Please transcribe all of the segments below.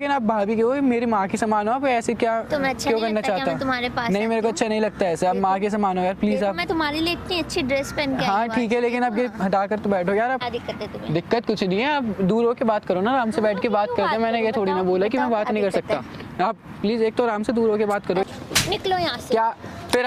लेकिन आप भाभी के हो, मेरी माँ की समान हो, आप ऐसे क्या क्यों करना चाहता मैं तुम्हारे पास नहीं, मेरे को अच्छा नहीं लगता ऐसे। आप माँ के समान हो यार, प्लीज आप। मैं तुम्हारे लिए इतनी अच्छी ड्रेस पहन के आई हाँ हूँ ठीक है, लेकिन आप ये हटा कर तो बैठो यार। आप क्या दिक्कत है तुम्हें? दिक्कत कुछ नहीं है, आप दूर होके बात करो ना, आराम से बैठ के बात करते हैं। मैंने ये थोड़ी ना बोला कि मैं बात नहीं कर सकता। आप प्लीज एक तो आराम से दूर होके बात करो। निकलो यहाँ से। क्या फिर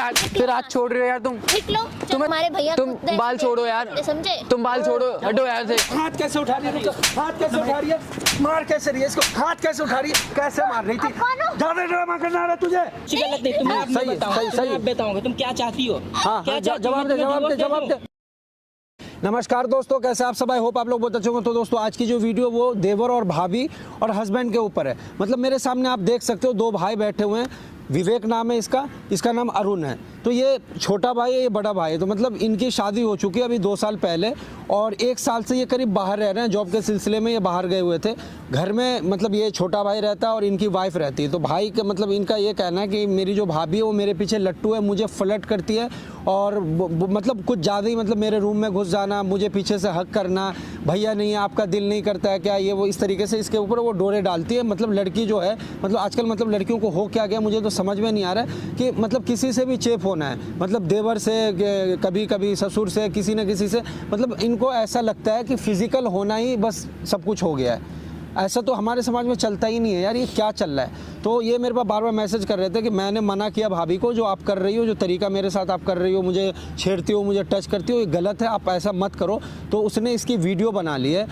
हाथ छोड़ रहे हो यार तुम? निकलो। तुम्हारे भैया तुम बाल छोड़ो यार, समझे? तुम बाल छोड़ो, हटो यार से। हाथ कैसे उठा रही है? हाथ कैसे उठा रही है? मार कैसे रही है इसको? हाथ कैसे उठा रही है? कैसे मार रही थी? ज्यादा ड्रामा करना आ रहा तुझे? गलत नहीं, तुम्हें आप सही बताऊंगा, बताऊंगा तुम क्या चाहती हो। हाँ, क्या चाहती हो? जवाब दे। नमस्कार दोस्तों, कैसे आप सब? आई होप आप लोग बहुत अच्छे होंगे। तो दोस्तों आज की जो वीडियो वो देवर और भाभी और हस्बैंड के ऊपर है। मतलब मेरे सामने आप देख सकते हो दो भाई बैठे हुए हैं। विवेक नाम है इसका नाम अरुण है। तो ये छोटा भाई है, ये बड़ा भाई है। तो मतलब इनकी शादी हो चुकी है अभी 2 साल पहले, और 1 साल से ये करीब बाहर रह रहे हैं। जॉब के सिलसिले में ये बाहर गए हुए थे। घर में मतलब ये छोटा भाई रहता है और इनकी वाइफ रहती है। तो भाई का मतलब इनका ये कहना है कि मेरी जो भाभी है वो मेरे पीछे लट्टू है, मुझे फ्लर्ट करती है और मतलब कुछ ज़्यादा ही मतलब मेरे रूम में घुस जाना, मुझे पीछे से हक करना, भैया नहीं है आपका दिल नहीं करता है क्या, ये वो इस तरीके से इसके ऊपर वो डोरे डालती है। मतलब लड़की जो है, मतलब आजकल मतलब लड़कियों को हो क्या गया मुझे तो समझ में नहीं आ रहा है कि मतलब किसी से भी चेप होना है, मतलब देवर से, कभी कभी ससुर से, किसी न किसी से। मतलब इनको ऐसा लगता है कि फिजिकल होना ही बस सब कुछ हो गया है। ऐसा तो हमारे समाज में चलता ही नहीं है यार, ये क्या चल रहा है। तो ये मेरे पास बार बार मैसेज कर रहे थे कि मैंने मना किया भाभी को, जो आप कर रही हो, जो तरीका मेरे साथ आप कर रही हो, मुझे छेड़ती हो, मुझे टच करती हो, ये गलत है, आप ऐसा मत करो। तो उसने इसकी वीडियो बना ली है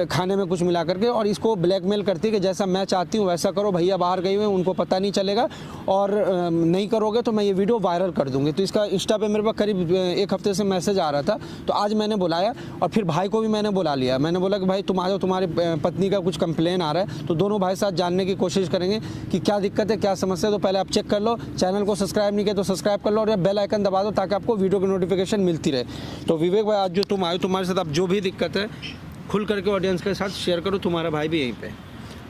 खाने में कुछ मिला करके, और इसको ब्लैकमेल करती है कि जैसा मैं चाहती हूँ वैसा करो, भैया बाहर गए हुए हैं उनको पता नहीं चलेगा, और नहीं करोगे तो मैं ये वीडियो वायरल कर दूँगी। तो इसका इंस्टा पे मेरे पास करीब 1 हफ्ते से मैसेज आ रहा था। तो आज मैंने बुलाया और फिर भाई को भी मैंने बुला लिया। मैंने बोला कि भाई तुम आ जाओ, तुम्हारी पत्नी का कुछ कंप्लेन आ रहा है। तो दोनों भाई साथ जानने की कोशिश करेंगे कि क्या दिक्कत है, क्या समस्या है। तो पहले आप चेक कर लो, चैनल को सब्सक्राइब नहीं किया तो सब्सक्राइब कर लो और बेल आइकन दबा दो ताकि आपको वीडियो की नोटिफिकेशन मिलती रहे। तो विवेक भाई, आज जो तुम आए, तुम्हारे साथ अब जो भी दिक्कत है खुल करके ऑडियंस के साथ शेयर करो। तुम्हारा भाई भी यहीं पे।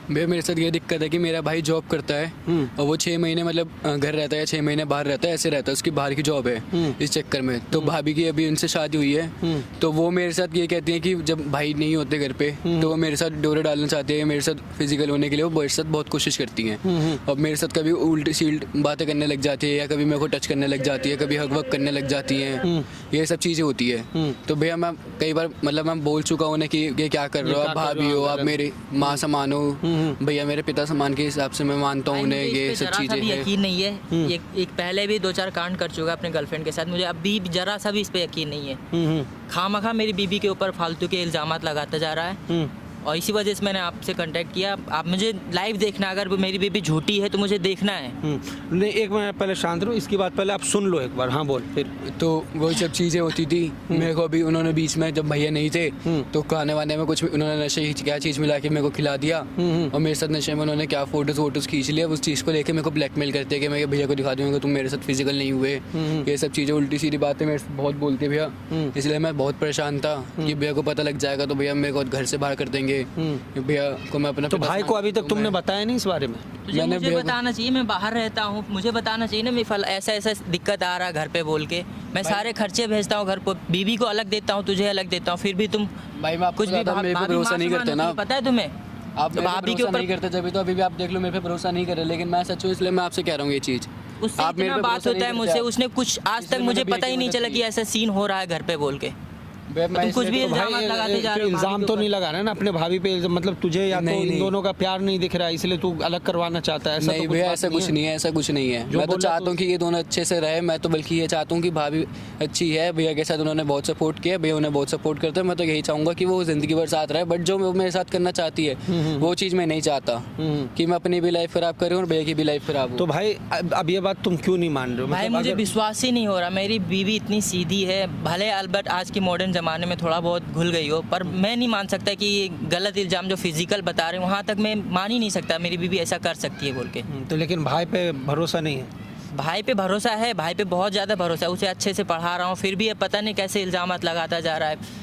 भैया मेरे साथ ये दिक्कत है कि मेरा भाई जॉब करता है और वो 6 महीने मतलब घर रहता है, 6 महीने बाहर रहता है, ऐसे रहता है, उसकी बाहर की जॉब है। इस चक्कर में तो भाभी की अभी उनसे शादी हुई है। तो वो मेरे साथ ये कहती है कि जब भाई नहीं होते घर पे तो वो मेरे साथ डोरे डालना चाहते हैं, मेरे साथ फिजिकल होने के लिए वो मेरे साथ बहुत कोशिश करती हैं। और मेरे साथ कभी उल्टी सील्ट बातें करने लग जाती है, या कभी मेरे को टच करने लग जाती है, कभी हक वक करने लग जाती हैं। ये सब चीज़ें होती है। तो भैया मैं कई बार मतलब मैं बोल चुका हूँ कि ये क्या कर रहे हो, आप भाभी हो, आप मेरी माँ समान हो, भैया मेरे पिता सम्मान के हिसाब से मैं मानता हूँ उन्हें। ये सब चीजें यकीन नहीं है। एक पहले भी 2-4 कांड कर चुका अपने गर्लफ्रेंड के साथ, मुझे अभी जरा सा भी इस पे यकीन नहीं है। खामखा मेरी बीबी के ऊपर फालतू के इल्जामात लगाता जा रहा है और इसी वजह से मैंने आपसे कांटेक्ट किया। आप मुझे लाइव देखना, अगर मेरी बीबी झूठी है तो मुझे देखना है। नहीं, एक मिनट पहले शांत रहो, इसकी बात पहले आप सुन लो एक बार। हाँ बोल फिर। तो वही सब चीज़ें होती थी। मेरे को अभी उन्होंने बीच में जब भैया नहीं थे तो खाने वाने में कुछ उन्होंने नशे क्या चीज़ मिला के मेरे को खिला दिया, और मेरे साथ नशे में उन्होंने क्या फोटोज़ खींच लिया। उस चीज़ को लेकर मेरे को ब्लैकमेल करते हैं कि मैं भैया को दिखा दूँगा तुम मेरे साथ फिजिकल नहीं हुए। ये सब चीज़ें उल्टी सीधी बातें मेरे से बहुत बोलती है भैया। इसलिए मैं बहुत परेशान था कि भैया को पता लग जाएगा तो भैया मेरे को घर से बाहर कर देंगे। को मैं अपना तो भाई को अभी तक तुमने बताया नहीं इस बारे में? मुझे बताना चाहिए, मैं बाहर रहता हूँ, मुझे बताना चाहिए ना मेरे ऐसा ऐसा दिक्कत आ रहा है घर पे बोल के। मैं सारे खर्चे भेजता हूँ घर पर, बीबी को अलग देता हूँ, तुझे अलग देता हूँ, फिर भी तुम भाई मैं कुछ भी भरोसा नहीं करते ना। पता है तुम्हें? आप भाभी के ऊपर नहीं करते जब तो अभी भी आप देख लो मेरे पे भरोसा नहीं कर रहे। लेकिन मैं सच हूँ, इसलिए मैं आपसे कह रहा हूँ ये चीज़। उससे इतना बात होता है मुझसे, उसने कुछ आज तक मुझे पता ही नहीं चला कि ऐसा सीन हो रहा है घर पे बोल के। तुम कुछ भी इल्जाम लगाते जा रहे हो। इल्जाम तो नहीं लगा रहा है ना अपने भाभी पे, मतलब तुझे या तो इन दोनों का प्यार नहीं दिख रहा है इसलिए तू अलग करवाना चाहता है? ऐसा नहीं भैया, ऐसा कुछ नहीं है, ऐसा कुछ नहीं है। मैं तो चाहता हूँ कि ये दोनों अच्छे से रहे। मैं तो बल्कि ये चाहता हूँ कि भाभी अच्छी है, भैया के साथ उन्होंने बहुत सपोर्ट किया, भैया उन्हें बहुत सपोर्ट करते हैं। मैं तो यही चाहूँगा कि वो जिंदगी भर साथ रहे। बट जो वो मेरे साथ करना चाहती है वो चीज़ मैं नहीं चाहता कि मैं अपनी भी लाइफ खराब करूँ और भैया की भी लाइफ खराब हो। तो भाई अब ये बात तुम क्यों नहीं मान रहे हो? भाई मुझे विश्वास ही नहीं हो रहा, मेरी बीवी इतनी सीधी है। भले अलबट आज के मॉडर्न ज़माने में थोड़ा बहुत घुल गई हो, पर मैं नहीं मान सकता कि ये गलत इल्ज़ाम जो फिजिकल बता रहे हैं वहाँ तक मैं मान ही नहीं सकता मेरी बीवी ऐसा कर सकती है बोल के। तो लेकिन भाई पे भरोसा नहीं है? भाई पे भरोसा है, भाई पे बहुत ज़्यादा भरोसा है, उसे अच्छे से पढ़ा रहा हूँ, फिर भी ये पता नहीं कैसे इल्ज़ामात लगाता जा रहा है।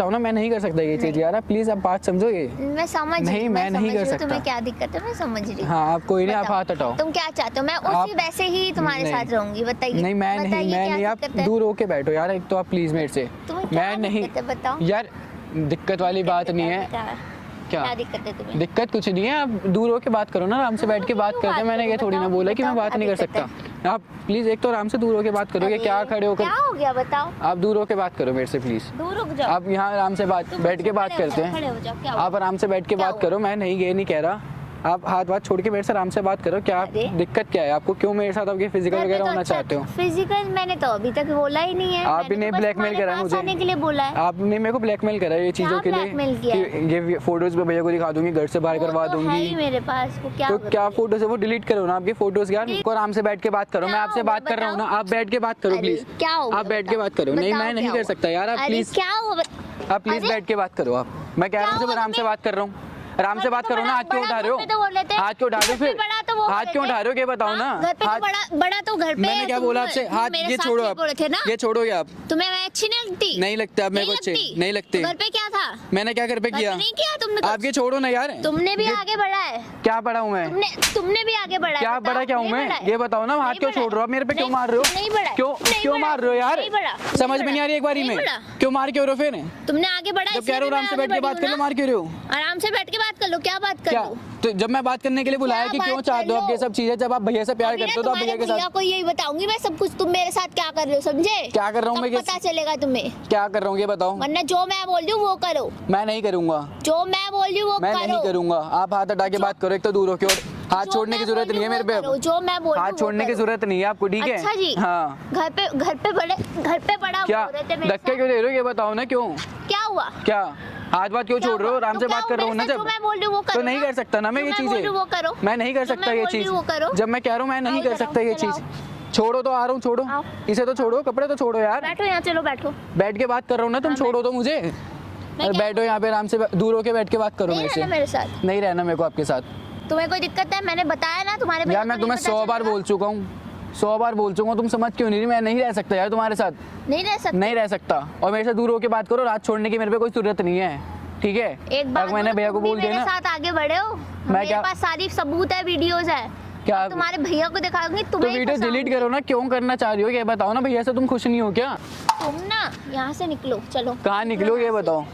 हटाओ ना, मैं नहीं कर सकता ये चीज़ यार, आप प्लीज़ आप बात समझो ये। मैं समझ नहीं, रही हूँ, मैं नहीं समझ कर रही हूँ, सकता। तुम्हें क्या दिक्कत है मैं समझ रही हूँ। हाँ आप कोई नहीं, आप बताओ, हाथ हटाओ। तुम क्या चाहते हो, मैं उसी आप- वैसे ही तुम्हारे नहीं। साथ रहूंगी, बताइए। नहीं मैं बताइए नहीं, मैं क्या नहीं, आप दिक्कत है? दूर होके बैठो यार, एक तो आप प्लीज़ मेरे से। तुम्हें क्या मैं नहीं दिक्कत है बताओ। यार, दिक्कत वाली बात नहीं है। क्या दिक्कत है तुम्हें? दिक्कत कुछ नहीं है, आप दूर होके बात करो ना, आराम से बैठ के बात क्यों करते हैं। बात मैंने ये करूं? थोड़ी ना बताओ, बोला कि मैं बताओ, बात नहीं कर क्या सकता। दिक्कत आप प्लीज एक तो आराम से दूर होके बात करो कि क्या खड़े होकर, क्या हो गया बताओ? आप दूर होके बात करो मेरे से प्लीज। दूर रुक जाओ। आप यहाँ आराम से बात तुम बैठ के बात खड़े हो करते जाओ, खड़े हैं। हो जाओ, क्या हुआ? आप आराम से बैठ के क्या बात हुआ? करो, मैं ये नहीं कह रहा। आप हाथ छोड़ के मेरे से आराम से बात करो। क्या अरे। दिक्कत क्या है आपको? क्यों मेरे साथ आपके फिजिकल घर पे वगैरह तो होना अच्छा- चाहते हो? फिजिकल मैंने तो अभी तक बोला ही नहीं है। आपने मैंने तो बस ब्लैकमेल तुम्हारे करा पास मुझे। आने के लिए बोला है। आपने मेरे को ब्लैकमेल करा है ये चीजों के लिए ब्लैकमेल किया है? कि ये फोटोज पे भैया को दिखा दूंगी, घर से बाहर वो करवा तो है ही दूंगी। मेरे पास, वो क्या तो होगा क्या तुम्हें? फोटोज है वो डिलीट करो ना आपकी फोटोज यार। को आराम से बैठ के बात करो। मैं क्या आपसे होगा बात कर रहा हूँ ना, बताओ? आप बैठ के बात करो अरे, प्लीज। क्या होगा आप बैठ के बताओ? बात करो। नहीं बताओ मैं नहीं क्या कर होगा? सकता यार, आप अरे प्लीज क्या होगा? आप प्लीज अरे, बैठ के बात करो। आप मैं कह रहा हूँ क्या जब आराम से होगा बात कर रहा हूँ, आराम से बात करो ना। हाथ क्यों उठा रहे हो? घर पे तो बोल लेते हैं। हाथ क्यों उठा रहे हो? घर पे फिर बड़ा तो वो हाथ बोल क्यों लेते उठा रहे हो? ये बताओ ना। घर पे तो हाथ- बड़ा तो घर पे मैंने क्या बोला आपसे? हाथ ये छोड़ो आप, बोले थे ना, ये छोड़ोगे आप। तुम्हें मैं अच्छी नहीं लगती? नहीं लगता आप मेरे को अच्छे, लगती? नहीं लगते। तो घर पे क्या था? मैंने क्या घर पे घर किया? पे नहीं किया तुमने आप ये छोड़ो ना यार। तुमने भी आगे बढ़ा है। क्या पढ़ा हूँ मैं? तुमने भी आगे बढ़ा है। क्या बताओ, बड़ा क्या हूँ नहीं मैं? बढ़ा है? ये बताओ ना। हाथ नहीं क्यों बढ़ा छोड़ रहे हो आप? मेरे पे क्यों नहीं- मार रहे हो? नहीं बढ़ा है। क्यों नहीं क्यों बढ़ा मार रहे हो यार? नहीं बढ़ा। समझ में नहीं नहीं आ रही एक बारी नहीं में। बढ़ा। क्यों मार क्यों रहे हो फिर? तुमने आगे बढ़ा जब कह रहे हो आराम से बैठ के बात कर लो, मार क्यों रहे हो? आराम से बैठ के बात कर लो। क्या बात कर क्या लो? तो जब मैं बात करने के लिए बुलाया क्या कि क्यों बात चाहते हो कर आप ये लो? सब चीजें? जब आप भैया से प्यार अभी ना करते हो तो आप भैया तुम्हारे के भैया साथ को यही बताऊंगी मैं सब कुछ, तुम मेरे साथ क्या कर रहे हो, समझे? क्या कर रहा हूँ तब मैं? पता चलेगा तुम्हें। क्या कर रहा हूँ ये बताओ। वरना जो मैं बोल रही हूँ वो करो। मैं नहीं करूंगा, जो मैं बोल रही हूँ वो मैं करो। नहीं करूंगा। आप हाथ हटा के बात करो। एक तो दूर हो के, और हाथ जो छोड़ने की मैं जरूरत बोल नहीं है रही मेरे हूँ वो करो, पे। जो मैं बोल रही हाथ हूँ वो छोड़ने की करो। जरूरत नहीं है आपको, ठीक है? अच्छा जी। हाँ। घर पे बड़ा क्या बोल रहे थे मेरे धक्के साथ। क्यों दे रहे हो? ये बताओ ना क्यों? क्या हुआ? क्या हाथ बात क्यों क्या छोड़ रहे हो? हुआ? आराम तो से क्या बात कर रहा हूँ ना। जो जब मैं बोल रही हूँ वो करो तो नहीं ना। कर सकता ना मैं जो ये मैं बोल रही हूँ वो करो। चीजें। मैं नहीं कर जो सकता मैं ये बोल रही चीज। हूँ वो करो। जब मैं कह रहा हूँ मैं नहीं आओ कर इधर सकता आओ, ये इधर चीज। आओ। छोड़ो तो, आ रहा हूँ, छोड़ो। आओ। इसे तो छोड़ो, कपड़े तो छोड़ो यार। बैठो यहाँ, चलो बैठो। बैठ के बात कर रहा हूँ ना, तुम हाँ, छोड़ो तो मुझे। मैं अरे क्या बैठो यहाँ पे आराम से, दूर होके बैठ के बात करो नहीं मेरे से। रहना मेरे साथ। नहीं रहना मेरे को आपके साथ। तुम्हें कोई दिक्कत है? मैंने बताया ना तुम्हारे भैया यार को मैं नहीं तुम्हें पता 100 बार चलेगा? बोल चुका हूँ, 100 बार बोल चुका हूँ। तुम समझ क्यों नहीं रही? मैं नहीं रह सकता यार तुम्हारे साथ, नहीं रह सकते। नहीं रह सकता। और मेरे से दूर होके बात करो। रात छोड़ने की मेरे पे कोई जरूरत नहीं है, ठीक है? एक बात अगर मैंने बोलो, भैया को तुम भी बोल दिया मेरे ना। साथ आगे बढ़े हो। मेरे क्या- पास सारी सबूत है, वीडियोस है। क्या? तुम्हारे भैया को दिखाऊंगी, तो तुम्हें ही वीडियो डिलीट फंसाऊंगी। करो ना। क्यों करना चाह रही हो ये बताओ ना। भैया से तुम खुश नहीं हो क्या? तुम ना यहाँ से निकलो, चलो। कहाँ निकलो ये बताओ।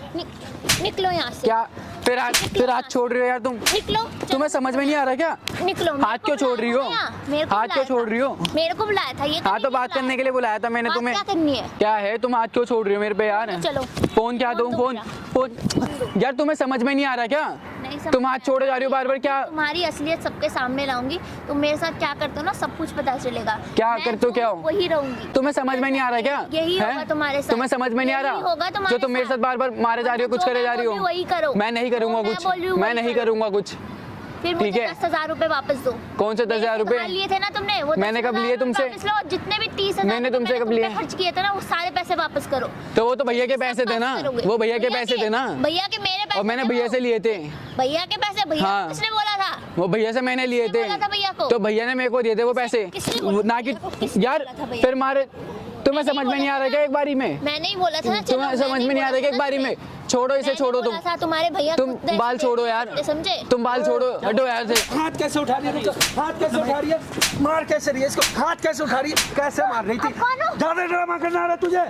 निकलो यहाँ से। क्या फिर हाथ छोड़ रही हो यार तुम? निकलो। तुम्हें समझ में नहीं आ रहा क्या? निकलो। हाथ क्यों छोड़ रही हो? हाथ क्यों छोड़ रही हो? मेरे को बुलाया था ये। हाँ तो बात करने के लिए बुलाया था मैंने तुम्हें। क्या करनी है? क्या है? तुम हाथ क्यों छोड़ रही हो मेरे पे यार? चलो। फोन क्या दूं? फोन फोन दो फोन यार तुम्हें समझ में नहीं आ रहा क्या? नहीं समझ तुम हाथ छोड़े जा रही हो बार बार। क्या तुम्हारी असलियत सबके सामने लाऊंगी। तुम मेरे साथ क्या करते हो ना, सब कुछ पता चलेगा। क्या मैं करते हो? क्या हो? वही रहूंगी। तुम्हें समझ में नहीं आ रहा क्या? यही हैं? होगा तुम्हारे साथ। तुम्हें समझ में नहीं आ यही रहा होगा तुम्हारे जो तुम मेरे साथ बार बार मारे जा रही हो, कुछ जो करे जा मैं रही बोल हो। वही करो। मैं नहीं करूंगा जो मैं कुछ, बोल रही हूँ मैं वही नहीं करो। करूंगा कुछ। फिर ठीक मुझे है। 10,000 रुपए वापस दो। कौन से 10,000 रुपए? कहाँ लिए थे ना तुमने वो? मैंने कब 10,000 लिए तुमसे? वापस लो, और जितने भी 30,000 मैंने तुमसे कब लिए? खर्च किए थे ना, वो सारे पैसे वापस करो। तो वो तो भैया के पैसे थे ना, करोगे। वो भैया के पैसे थे ना। भैया के मेरे पैसे और मैंने थे भैया वो। से लिए थे। भैया के पैसे? भैया हाँ। किसने बोला था? वो भैया से मैंने लिए थे। बोला था भैया को? तो भैया ने मेरे को दिए थे वो पैसे। किसने बोला ना था कि भैया को? किसने यार बोला था भैया फिर मारे। तुम्हें मैंने समझ में नहीं आ रहा क्या एक बारी में? मैं नहीं बोला था ना। चलो, तुम्हें मैं समझ में नहीं आ रहा क्या एक बोला बारी था में? छोड़ो इसे, मैंने छोड़ो तुम। बोला था तुम्हारे भैया तुम खुद बाल ऐसे छोड़ो यार, समझे? तुम बाल छोड़ो, हटो यार से। हाथ कैसे उठा रही है? हाथ कैसे उठा रही है? मार कैसे रही है इसको? हाथ कैसे उठा रही है? कैसे मार रही थी? ज्यादा ड्रामा करना आ रहा है तुझे?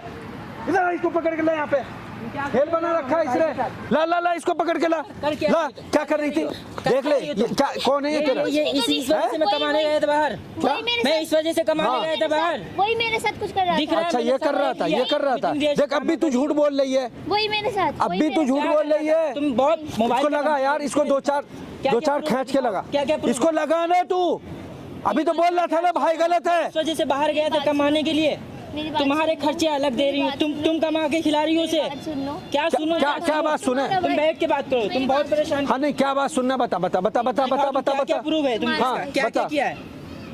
इधर आ, इसको पकड़ के ला यहाँ पे। खेल बना रखा है इसने। ला ला ला इसको पकड़ के ला। ला क्या कर रही थी? देख ले ये क्या, कौन है ये तेरा? ये इस वजह से मैं कमाने गया था बाहर। वही मेरे मैं साथ- इस वजह से कमाने गया था बाहर। वही मेरे साथ कुछ कर रहा दिख था। रहा है अच्छा मेरे ये कर रहा था, ये कर रहा था। देख अब भी तू झूठ बोल रही है, वही मेरे साथ। अब वही भी तू मेरे झूठ साथ। बोल रही है। तुम बहुत मोबाइल इसको लगा यार, इसको दो चार खींच के लगा। क्या इसको लगा ना तू। अभी तो बोल रहा था ना भाई गलत है। इस वजह से बाहर गया था कमाने के लिए। मेरी बात तुम्हारे सुनो। खर्चे अलग दे रही हो, तुम कमा के खिला रही हो उसे। बात सुन लो। क्या सुनो? क्या क्या बात सुने? तुम बैठ के बात करो, तुम बहुत परेशान। हाँ नहीं क्या बात सुनना? बता बता बता बता बता बता क्या क्या बता। प्रूफ है? तुम हाँ, क्या क्या बता। किया है?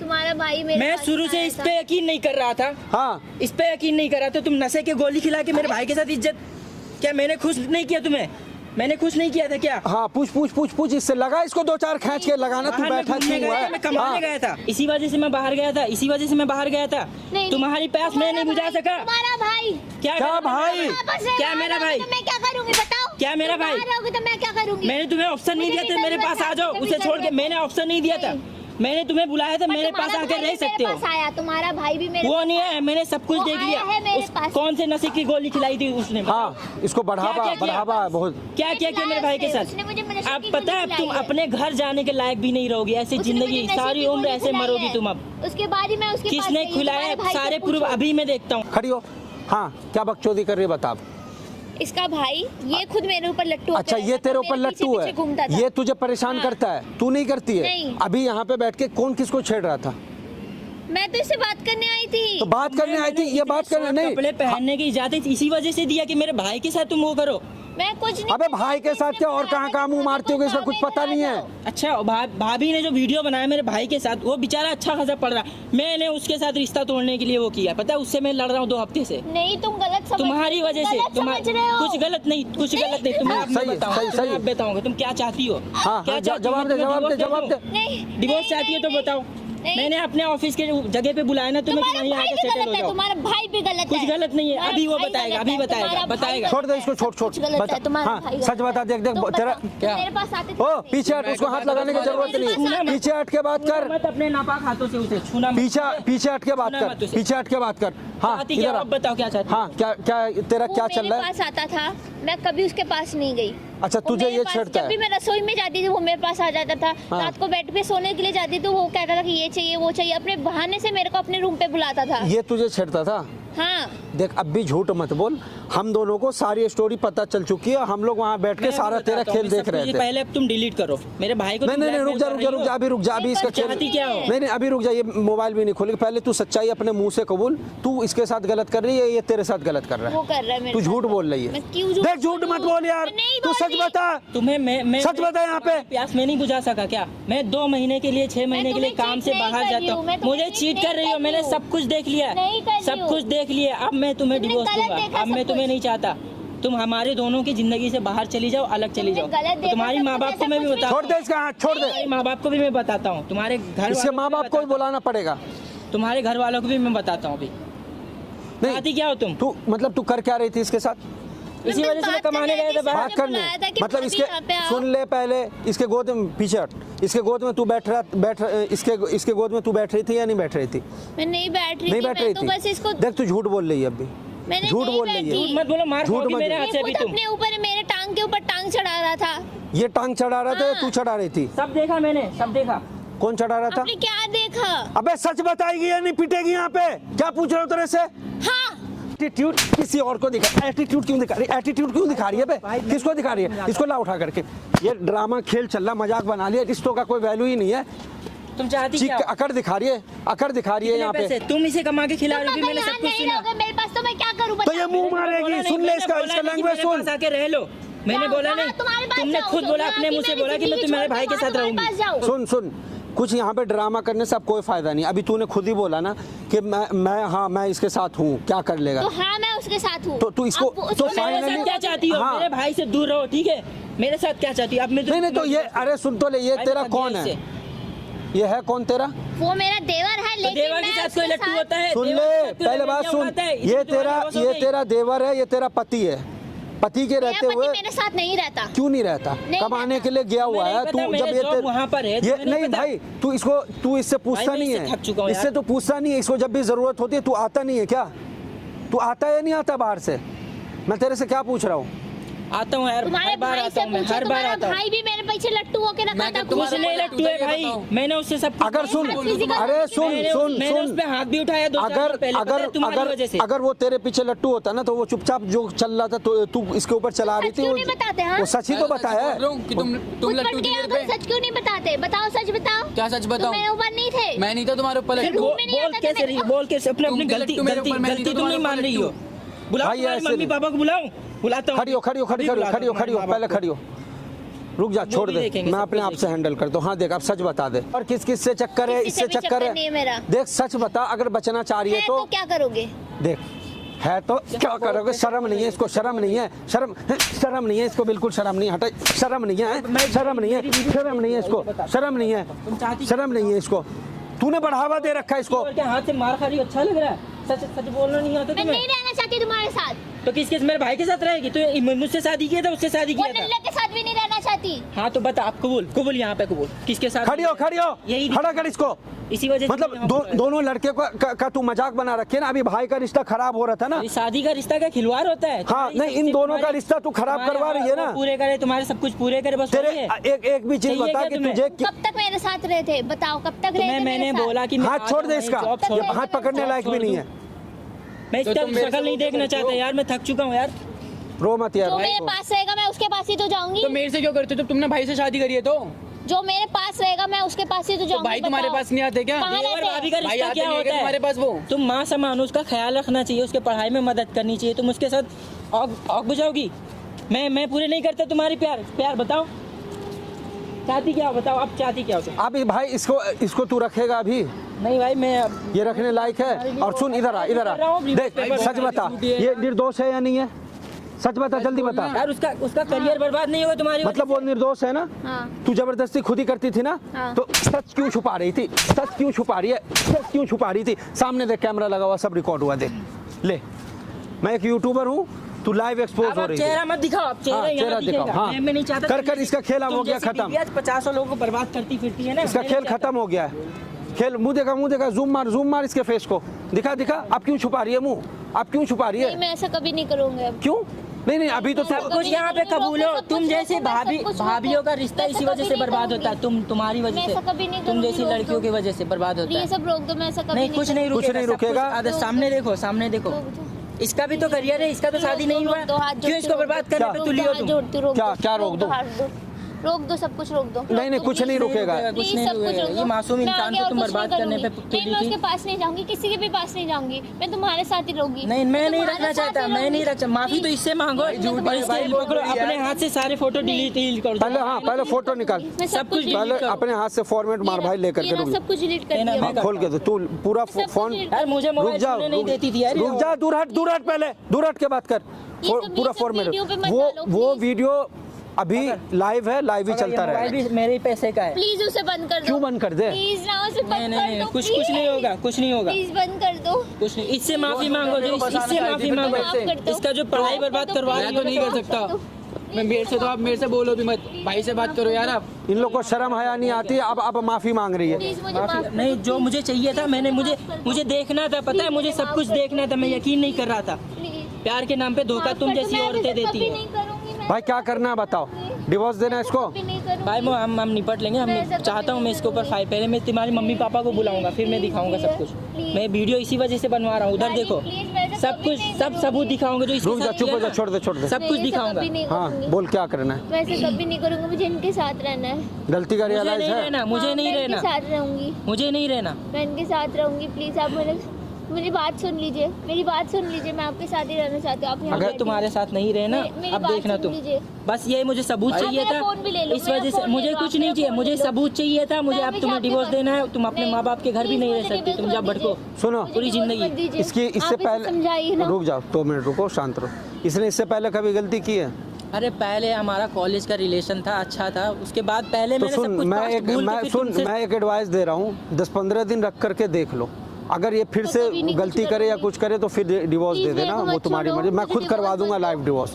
तुम्हारा भाई मेरे मैं पास शुरू से आया इस था। पे यकीन नहीं कर रहा था। हाँ इस पे यकीन नहीं कर रहा था। तुम नशे के गोली खिला के मेरे भाई के साथ इज्जत, क्या मैंने खुश नहीं किया तुम्हें? मैंने खुश नहीं किया था क्या? हाँ पूछ पूछ पूछ पूछ इससे लगा इसको दो चार खींच के लगाना। तू बाहर मैं बैठा घूमने क्यों गया हुआ था, मैं है? कमाने हाँ। गया था, इसी वजह से मैं बाहर गया था, इसी वजह से मैं बाहर गया था। नहीं, तुम्हारी प्यास मैं नहीं बुझा सका। तुम्हारा भाई क्या क्या करूं? भाई? वापस से क्या बाहर मेरा आओगे भाई? तो मैं क्या करूंगी बताओ? क्या मेरा भाई? बाहर आओगे तो मैं क्या करूंगी? मैंने तुम्हें ऑप्शन नहीं मुझे दिया भी था मेरे जरूरत पास है, आ जाओ, मुझे भी उसे छोड़ के जरूरत मैंने ऑप्शन नहीं दिया था। मैंने तुम्हें बुलाया था, मेरे पास आकर रह सकते हो। आया तुम्हारा भाई भी मेरे वो पास नहीं आया। है, मैंने सब कुछ वो देख आया लिया। है मेरे उस पास। कौन से नशे की गोली खिलाई थी उसने? हाँ, इसको बढ़ावा क्या किया? बढ़ावा बहुत। क्या क्या किया मेरे भाई के साथ? उसने मुझे नशे अब की पता है, गोली अब तुम खिलाई है। अपने घर जाने के लायक भी नहीं रहोगी। ऐसी उसने जिंदगी मुझे नशे सारी की उम्र गोली ऐसे खिलाई मरोगी है। तुम अब। उसके बाद ही मैं उसके पास किसने गई, खिलाया? तुम्हारे भाई से सारे प्रूफ पूछो। अभी मैं देखता हूँ। खड़ी हो। हाँ, क्या बकचोदी कर रही है बता। इसका भाई ये खुद मेरे ऊपर लट्टू अच्छा, होके ये रहता तेरे था, ऊपर मेरे लट्टू पीछे घूमता है, था। ये तुझे परेशान हाँ। करता है, तू नहीं करती है। नहीं। अभी यहाँ पे बैठ के कौन किसको छेड़ रहा था? मैं तो इससे बात करने आई थी। तो बात करने आई थी, ये बात करने नहीं। कपड़े पहनने की इजाजत इसी वजह से दिया कि मेरे भाई के साथ तुम वो करो। मैं कुछ नहीं। अबे भाई के साथ क्या और कहाँ कहाँ मुंह मारती होगी, इसका कुछ पता नहीं है। अच्छा, भाभी ने जो वीडियो बनाया मेरे भाई के साथ, वो बेचारा अच्छा खासा पड़ रहा। मैंने उसके साथ रिश्ता तोड़ने के लिए वो किया। पता है, उससे मैं लड़ रहा हूँ 2 हफ्ते से। नहीं, तुम गलत समझ तुम्हारी वजह से गलत समझ रहे हो। कुछ गलत नहीं, कुछ गलत नहीं। तुम्हें अब सही मैं है, बताऊंगा, सही है। अब बताऊंगा तुम क्या चाहती हो। हाँ, क्या हाँ, चाहती हो? जवाब दे, तुम्हें जवाब दे, डिवोर्स जवाब दे। नहीं, डिवोर्स नहीं, चाहती हो तो नहीं, बताओ। नहीं। मैंने अपने ऑफिस के जगह पे बुलाया ना तुम्हें कि तुम्हारा वहीं भाई आके भी सेटल हो गलत है, जाओ। तुम्हारा भाई भी गलत है। कुछ गलत नहीं है, तुम्हारा अभी वो भाई बताएगा, गलत अभी है, बताएगा, तुम्हारा भाई बताएगा। छोड़ दे इसको, छोड़ छोड़ कुछ गलत बता। है, तुम्हारा हाँ, भाई सच बता, देख देख तुम तेरा बताओ, क्या मेरे पास आते ओ पीछे हट, उसको हाथ लगाने की जरूरत नहीं, पीछे हट के बात कर, मत अपने नापाक हाथों से उसे छूना मत। पीछे हट के बात छूना कर, मत उसे। पीछे हट के बात कर। हाँ, चाहती क्या इधर हो? आ। अब बताओ क्या चाहती हो? हाँ, क्या क्या तेरा वो क्या चल मेरे रहा है? पास आता था, मैं कभी उसके पास नहीं गई। अच्छा, वो तुझे मेरे ये पास- छेड़ता जब भी है? मैं रसोई में जाती थी वो मेरे पास आ जाता था। हाँ। रात को बेड पे सोने के लिए जाती तो वो कहता था कि ये चाहिए वो चाहिए, अपने बहाने से मेरे को अपने रूम पे बुलाता था। ये तुझे छेड़ता था? हाँ, देख, अब भी झूठ मत बोल, हम दोनों को सारी स्टोरी पता चल चुकी है। हम लोग वहाँ बैठ के मैं सारा अभी तेरा बताता हूँ, खेल सब देख कुछ रहे ये थे। पहले अब तुम डिलीट करो मेरे भाई को। नहीं तुम नहीं नहीं, रुक जा blackmail रुक जा कर रुक रही जा, हो। अभी रुक जा, अभी इसका खेल। चाहती क्या हो? नहीं नहीं, अभी रुक जा, ये मोबाइल भी नहीं खोलेगी। पहले तू सच्चाई अपने मुंह से कबूल, तू इसके साथ गलत कर रही है, ये तेरे साथ गलत कर रहा वो है। कर रहा है मेरे तू साथ। झूठ बोल रही है। मैं क्यों झूठ देख, झूठ बोलूं? मत बोल यार, मैं नहीं तू सच बोल बता। तुम्हें मैं सच बता यहाँ पे। प्यास मैं नहीं बुझा सका क्या? मैं 2 महीने के लिए 6 महीने के लिए तुम्हें काम cheat से नहीं बाहर कर रही जाता हूँ, मैं हूँ। तुम्हें मुझे cheat चीट नहीं कर रही हो, कर मैंने रही हूँ। सब कुछ देख लिया नहीं कर है, रही सब हूँ। कुछ देख लिया। अब मैं तुम्हें तुमने डिवोर्स गलत दूंगा। देखा अब मैं सब तुम्हें कुछ। नहीं चाहता। तुम हमारे दोनों की जिंदगी से बाहर चली जाओ, अलग चली जाओ। तुमने गलत देखा तुम्हारी सब माँ कुछ, बाप को ऐसा मैं भी कुछ भी बताता छोड़ दे इसका हाथ, छोड़ दे। तुम्हारे माँ बाप को भी मैं बताता हूँ। तुम्हारे घर इसके वालों माँ को बाप भी को भी बताता हूँ। बुलाना पड़ेगा। तुम्हारे घर वालों को भी मैं बताता हूँ अभी। नहीं, चाहती क्या हो तुम? तू मतलब तू कर क्या रही थी इसके साथ? इसी वजह से मैं कमाने गया था बाहर। बात करने, बुलाया था कि मतलब भाभी इसके यहाँ पे आओ। सुन ले पहले, इसके गोद में पीछे हट, इसके गोद में तू इसके गोद में तू बैठ रही थी या नहीं बैठ रही थी? मैं नहीं बैठ रही नहीं थी, बैठ मैं रही तो बस इसको थी। देख, तू झूठ बोल रही है अभी, मैंने झूठ नहीं बोल रही बैठी। है। मत बोलो, मार झूठ खाओगी मत मेरे बोलो। हाथ से ये अभी खुद तुम। अपने ऊपर मेरे टांग के ऊपर टांग चढ़ा रहा था। ये टांग चढ़ा रहा था या तू चढ़ा रही थी? सब देखा मैंने, सब देखा। कौन चढ़ा रहा था? आपने क्या देखा? अबे सच बताएगी या नहीं पिटेगी यहाँ पे? क्या पूछ रहा हूँ तेरे से? हाँ, एटीट्यूड किसी और को दिखा, एटीट्यूड क्यों दिखा रही है? एटीट्यूड क्यों दिखा रही है बे? किसको दिखा रही है? इसको ला उठा करके। ये ड्रामा खेल चल रहा, मजाक बना लिया, रिश्तों का कोई वैल्यू ही नहीं है। तुम चाहती चीख क्या हो? अकड़ दिखा रही है, अकड़ दिखा रही है कितने यहाँ पैसे? पे। तुम इसे कमा के खिला तुम रही थी, अगर मैंने यहाँ सब कुछ नहीं सुना। रहोगे मेरे पास तो मैं क्या करूँ? तो ये मुंह मारेगी, सुन ले इसका लैंग्वेज सुन। मेरे पास आके रह लो। मैंने बोला नहीं, तुमने खुद बोला, अपने मुंह से बोला कि मैं तुम्हारे भाई के साथ रहूंगी। सुन सुन, कुछ यहाँ पे ड्रामा करने से अब कोई फायदा नहीं। अभी तूने खुद ही बोला ना कि मैं इसके साथ हूँ, क्या कर लेगा? तो हाँ, मैं उसके साथ हूँ। तो तू इसको- अब तो मेरे finally- साथ क्या चाहती हो? हाँ। मेरे भाई से दूर रहो, ठीक है? मेरे साथ क्या चाहती हो? अब मैं नहीं नहीं, तो ये अरे सुन तो ले, ये भाई तेरा के साथ कौन गया है? इससे। ये है कौन तेरा? वो मेरा देवर है, तो लेकिन देवर के मैं साथ कोई उसके लट्टू होता है? सुन देवर के ले, साथ कोई पहले लड़कियां बात सुन, होता है? ये इसलिए तेरा तुम्हारी divorce हो गई। देवर है, ये तेरा पति है। पति के मेरा रहते पति हुए मेरे साथ नहीं रहता। क्यों नहीं रहता? नहीं कमाने के लिए गया हुआ तुम्हें है नहीं तू। पता, जब मेरे ये job वहाँ पर है, ये तुम्हें नहीं नहीं पता। भाई, तू इससे पूछता भाई, मैं नहीं इससे थक चुका है, हूँ इससे यार। तो पूछता नहीं है। इसको जब भी जरूरत होती है तू आता नहीं है क्या? तू आता है या नहीं आता बाहर से? मैं तेरे से क्या पूछ रहा हूँ? आता हूँ यार, तुम्हारे हर बार भाई आता से हूँ मैं, पूछो, हर बार तुम्हारा आता हूँ। भाई भी मेरे पीछे लट्टू होके रखा मैं था। तो तुम्हारा कुछ नहीं लट्टू है भाई, मैंने उससे सब कुछ अगर सुन, physical- अरे सुन सुन मैंने उस सुन, पे हाथ भी उठाया 2 साल अगर पहले, पता है, तुम्हारी वजह से। अगर वो तेरे पीछे लट्टू होता ना तो वो चुपचाप जो चल रहा था तो तू इसके ऊपर चला रही सच थी। क्यों नहीं बताते? हाँ? वो सच ही तो बताया है। कि तुम खुद लट्टू बन थी के मेरे आओ, तुम पे। सच क्यों नहीं बताते? बताओ, सच बताओ। क्या सच बताऊं? तुम मेरे ऊपर नहीं थे। मैं नहीं था तुम्हारे ऊपर फिर लट्टू। में नहीं आता बोल था कैसे मेरे रही, को। बोल कैसे अपने तुम अपनी के गलती लट्टू मेरे ऊपर, मैं नहीं गलती तो तुम नहीं तुम्हारे मान ऊपर रही हो। लट्टू। बुलाओ भाई, तुम्हारी ऐसे मम्मी नहीं। पापा को बुलाऊं? बुलाता हूँ। खड़ी हो, खड़ी हो, खड़ी हो, खड़ी हो, खड़ी हो, पहले खड़ी हो। रुक जा, छोड़ भी दे, देखेंगे, मैं सब अपने कुछ आप से हैंडल करता हूँ। हाँ देख, अब सच बता दे। और किस किस से चक्कर है? किसी इससे से भी चक्कर चक्कर नहीं है मेरा। देख सच बता, अगर बचना चाह रही है है तो तो क्या करोगे? देख, है तो क्या करोगे? शर्म नहीं है इसको? शर्म नहीं है? शर्म नहीं है इसको? बिल्कुल शर्म नहीं है। हटा, शर्म नहीं है, शर्म नहीं है, शर्म नहीं है इसको, शर्म नहीं है, शर्म नहीं है इसको। तूने बढ़ावा दे रखा है इसको। और क्या हाथ से मार खा रही हो? अच्छा लग रहा है? सच सच बोलना नहीं आता मैं तुम्हें? नहीं रहना चाहती तुम्हारे साथ। तो किसके? मेरे भाई के साथ रहेगी? तो मुझसे शादी किया था, उससे शादी वो किया था? नल्ला के साथ भी नहीं रहना चाहती। चाहती। हाँ तो बता, आप कबूल यहाँ पे कबूल किसके साथ? खड़ी हो यही खड़ा कर इसको। इसी वजह से मतलब दोनों लड़के का तू मजाक बना रखे ना। अभी भाई का रिश्ता खराब हो रहा था ना। अरे शादी का रिश्ता का खिलवाड़ होता है। हाँ नहीं, इन दोनों का रिश्ता तू खराब करवा रही है ना। पूरे करे तुम्हारे, सब कुछ पूरे करे, बस तेरे वही है। एक भी चीज चाहिए बता क्या कि तुम्हें? तुझे कब तक मेरे साथ रहे थे बताओ, कब तक रहे थे मेरे मैंने साथ? बोला कि मैं हाथ छोड़ दे इसका, जॉब छोड़ ये हाथ पकड़ने लायक भी नहीं है। मैं इसका तुम मेरे शक्ल से नहीं वो देखना करते चाहता हो? यार, मैं थक चुका हूँ यार। रो मत यार। जो मेरे पास रहेगा मैं उसके पास ही तो जाऊंगी। तो मेरे से क्यों करते हो? तो तुमने भाई से शादी करी है तो जो मेरे पास रहेगा मैं उसके पास ही तो जाऊंगी। भाई तुम्हारे बताओ। पास नहीं आते क्या? कहाँ देवर रहते हैं? भाभी का भाई रिश्ता आते क्या नहीं है होता क्या है? तुम्हारे पास वो? तुम माँ समान हो, उसका ख्याल रखना चाहिए, उसके पढ़ाई में मदद करनी चाहिए। तुम उसके साथ आग बुझाओगी? मैं पूरे नहीं करता तुम्हारी प्यार बताओ चाहती क्या हो? बताओ आप चाहती क्या हो? अभी भाई इसको तू रखेगा अभी? नहीं भाई, मैं ये रखने लायक है? और सुन, इधर आ देख, सच बता, ये निर्दोष है या नहीं है? सच बता, जल्दी बता। यार उसका करियर बर्बाद नहीं होगा तुम्हारी मतलब वो निर्दोष है ना? हाँ। तू जबरदस्ती खुद ही करती थी ना? हाँ। तो सच क्यों छुपा रही थी? सच क्यों छुपा रही है? सच क्यों छुपा रही थी? सामने देख, कैमरा लगा हुआ, सब रिकॉर्ड हुआ, देख ले। मैं एक यूट्यूबर हूँ, तू लाइव एक्सपोज अब हो आप रही चेहरा है। मत दिखाओ, आप चेहरा हाँ, यहाँ चेहरा दिखेगा। दिखाओ, हाँ। मैं नहीं चाहता कर इसका खेल अब हो गया खत्म। 50 लोगों को बर्बाद करती फिरती है ना, इसका मैं नहीं खेल चाहता। खत्म हो गया है। खेल मुंह देखा, जूम मार इसके फेस को, दिखा। आप क्यों छुपा रही है मुंह? आप क्यों छुपा रही नहीं है? मैं ऐसा कभी नहीं करूंगी अब। क्यों नहीं, अभी तो सब कुछ यहाँ पे कबूल हो। तुम जैसे भाभियों का रिश्ता इसी वजह से बर्बाद होता है। तुम्हारी वजह मैं से, ऐसा कभी नहीं तुम जैसी करूंगी, लड़कियों की वजह से बर्बाद होता ये है। सब रोक दो, मैं ऐसा कभी नहीं, कुछ नहीं कुछ नहीं सब कुछ रुकेगा। आधा सामने देखो। रोक दो। इसका भी तो करियर है, इसका तो शादी नहीं हुआ, क्यों इसको बर्बाद करने पे तुली हो तुम? क्या रोक दो? रोक दो, सब कुछ रोक दो। नहीं, कुछ नहीं रुकेगा। कुछ नहीं रुकेगा। ये मासूम इंसान को तुम बर्बाद करने पे नहीं, तुली मैं थी। उसके पास नहीं जाऊंगी, किसी के भी पास नहीं जाऊंगी, मैं तुम्हारे साथ ही रहूंगी। नहीं, मैं नहीं तुम्हारे रखना साथ चाहता, ही मैं नहीं रहूंगी। रखता। माफी तो इससे मांगो और इसके पकड़ो, अपने हाथ से सारे फोटो डिलीट कर दो। पहले फोटो निकाल, मैं सब कुछ delete पहले करो। अपने हाथ से फॉर्मेट मार भाई, लेकर के रुक सब कुछ डिलीट कर लेना, दिया मैं मैंने। खोल के दो तू पूरा सब कुछ फोन। delete यार मुझे रुक मोबाइल जा, छूने नहीं देती थी यार। रुक जा, दूर हट पहले, दूर हट के बात कर। ये सब पूरा फॉर्मेट वीडियो पे मत वो डालो, वो please। वीडियो अभी लाइव है, लाइव ही चलता मोबाइल रहेगा। भी मेरे ही पैसे का है। प्लीज उसे बंद कर दो। क्यों बंद कर दे? प्लीज ना उसे बंद नहीं, कर दो। कुछ नहीं होगा, कुछ नहीं होगा, प्लीज बंद कर दो। कुछ नहीं। इससे माफी मांगो, जो इससे माफी मांगो। माफ कर दो। इसका जो पढ़ाई बर्बाद करवा मैं रही तो हो, नहीं कर सकता। मैं मेरे से तो आप मेरे से बोलो भी मत, भाई से बात करो यार आप। इन लोग को शर्म हया नहीं आती, अब माफी मांग रही है। प्लीज मुझे माफ माफी कर नहीं, दो। जो मुझे चाहिए था, मुझे देखना था, पता है, मुझे सब कुछ देखना था, मैं यकीन नहीं कर रहा था। प्लीज प्यार के नाम पे धोखा माफ तुम कर दो, जैसी मैं औरतें ऐसे देती कभी है। नहीं करूंगी, मैं भाई क्या करना है बताओ? डिवोर्स देना है इसको? कभी नहीं करूंगी। भाई हम निपट लेंगे। मैं ऐसा हम चाहता हूँ कभी मैं इसके ऊपर नहीं फाइल, पहले मैं तुम्हारी मम्मी पापा को बुलाऊंगा, फिर मैं दिखाऊंगा सब कुछ। प्लीज। मैं वीडियो इसी वजह से बनवा रहा हूँ, उधर प्लीज, देखो, प्लीज, मैं ऐसा सब कभी कुछ, नहीं सब करूंगी। सबूत दिखाऊंगा जो इसके रुक जा, साथ चुप किया हो जा, ना। छोड़ दे सब मैं कुछ ऐसा दिखाऊंगा। कभी नहीं हाँ करूंगी। बोल, क्या करना है? वैसे कभी नहीं करूंगी, मुझे इनके साथ रहना है। गलती का मुझे रियलाइज नहीं है? रहना, मुझे हाँ, नहीं मैं इनके रहना, साथ रहूंगी, मुझे नहीं रहना। मैं इनके साथ रहूंगी। प्लीज आप मेरी बात सुन लीजिए, मेरी बात सुन लीजिए। मैं आपके साथ ही रहना चाहती हूँ। आप यहाँ अगर बैठिए। तुम्हारे साथ नहीं रहना, मेरी अब बात देखना सुन तुम। लीजिए। बस ये मुझे सबूत आप चाहिए मेरा था, फोन भी ले लो, इस मेरा वजह से फोन ले मुझे लो, कुछ आप नहीं मेरा चाहिए, फोन मुझे ले लो। सबूत चाहिए था। मुझे मैं अब अभी तुम्हें शादी डिवोर्स कर- देना है, तुम अपने नहीं, माँ बाप के घर भी प्लीज नहीं रह मुझे सकती, डिवोर्स तुम मत जा भटको। दीजिए। सुनो, पूरी जिंदगी। मत दीजिए। इससे आप इसे पहले समझाइए ना। रुक जाओ, 2 मिनट रुको, शांत रहो। इसने इससे पहले कभी गलती की है? अरे पहले हमारा कॉलेज का रिलेशन था, अच्छा था, उसके बाद पहले तो मैंने सब सुन, कुछ past भूल के फिर तुमसे- मैं एक एडवाइस दे रहा हूँ, 10-15 दिन रख करके देख लो। अगर ये फिर तो से कभी नहीं गलती कुछ करे या करूंगी। कुछ करे तो फिर डिवोर्स प्लीज दे देना, मेरे को वो मत तुम्हारी छोड़ो, मर्जी। मैं मुझे खुद करवा डिवोर्स दूंगा मत लाइव दो। डिवोर्स।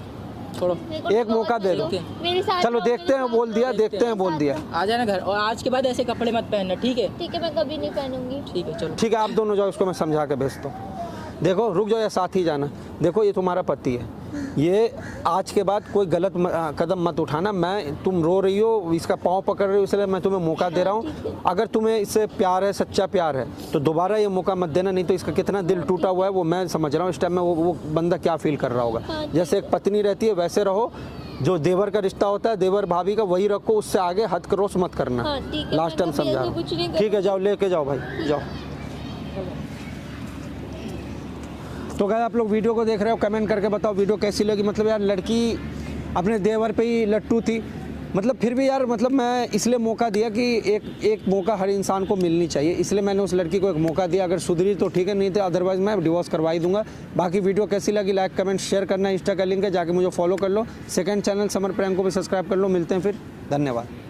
छोड़ो, मेरे को एक डिवोर्स मौका मत दे दो। मेरे साथ चलो रहो, देखते हैं, मेरे बोल दिया, साथ देखते हैं, बोल रहो। दिया। आ जाना घर, और आज के बाद ऐसे कपड़े मत पहनना, ठीक है? ठीक है, मैं कभी नहीं पहनूंगी। ठीक है, चलो। ठीक है, आप दोनों जाओ, इसको मैं समझा के भेजता हूँ। देखो, रुक जाओ या साथ ही जाना। देखो, ये तुम्हारा पति है, ये आज के बाद कोई गलत कदम मत उठाना। तुम रो रही हो, इसका पाँव पकड़ रही हो, इसलिए मैं तुम्हें मौका दे रहा हूँ। अगर तुम्हें इससे प्यार है, सच्चा प्यार है, तो दोबारा ये मौका मत देना। नहीं तो इसका कितना दिल टूटा हुआ है वो मैं समझ रहा हूँ। इस टाइम में वो बंदा क्या फील कर रहा होगा। हाँ, जैसे एक पत्नी रहती है वैसे रहो। जो देवर का रिश्ता होता है, देवर भाभी का, वही रखो। उससे आगे हद क्रॉस मत करना। हाँ, ठीक है, लास्ट मैं टाइम कभी समझा ऐसे रहा कुछ नहीं हूँ। ठीक है, जाओ, लेके जाओ भाई, जाओ। तो गाइस, आप लोग वीडियो को देख रहे हो, कमेंट करके बताओ वीडियो कैसी लगी। मतलब यार, लड़की अपने देवर पे ही लट्टू थी। मतलब फिर भी यार, मतलब मैं इसलिए मौका दिया कि एक मौका हर इंसान को मिलनी चाहिए, इसलिए मैंने उस लड़की को एक मौका दिया। अगर सुधरी तो ठीक है, नहीं तो अदरवाइज मैं डिवोर्स करवा ही दूंगा। बाकी वीडियो कैसी लगी, लाइक कमेंट शेयर करना। इंस्टा का लिंक है, जाके मुझे फॉलो कर लो। सेकंड चैनल समर प्रैंक को भी सब्सक्राइब कर लो। मिलते हैं फिर, धन्यवाद।